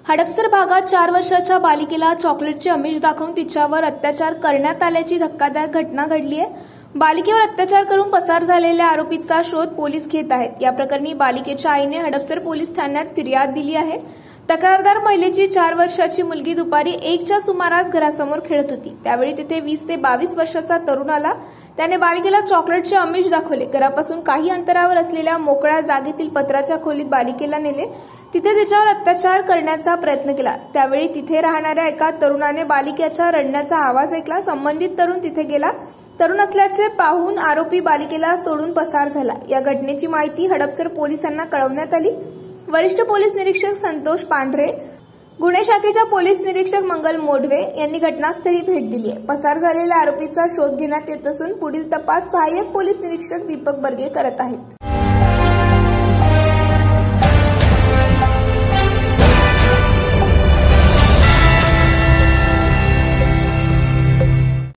हडपसर भागात 4 वर्षाच्या बालिकेला चॉकलेटचे आमिष दाखवून तिच्यावर अत्याचार करण्यात आल्याची धक्कादायक घटना घडली आहे। बालिकेवर अत्याचार करून पसार झालेल्या आरोपीचा शोध पोलीस घेत आहेत। या प्रकरणी बालिकेच्या आईने हडपसर पोलीस ठाण्यात फिर्याद दिली आहे। तक्रारदार महिलेची 4 वर्षाची मुलगी दुपारी 1च्या सुमारास घरासमोर खेळत होती। त्यावेळी तिथे 20 ते 22 वर्षाचा तरुण आला। त्याने बालिकेला चॉकलेटचे आमिष दाखवले। घरापासून काही अंतरावर असलेल्या मोकळ्या जागेतील पत्राच्या खोलीत बालिकेला नेले। तिथे तिच्यावर अत्याचार करण्याचा प्रयत्न केला। त्यावेळी तिथे राहणाऱ्या एका तरुणाने बालिकेच्या रडण्याचा आवाज ऐकला। संबंधित तरुण तिथे गेला। तरुण असल्याचे पाहून आरोपी बालिकेला सोडून पसार झाला। या घटनेची माहिती हडपसर पोलिसांना कळवण्यात आली। वरिष्ठ पोलीस निरीक्षक संतोष पांढरे, गुन्हे शाखेच्या पोलीस निरीक्षक मंगल मोढवे यांनी घटनास्थळी भेट दिली आहे। पसार झालेल्या आरोपीचा शोध घेण्यात येत असून पुढील तपास सहाय्यक पोलीस निरीक्षक दीपक बर्गे करत आहेत।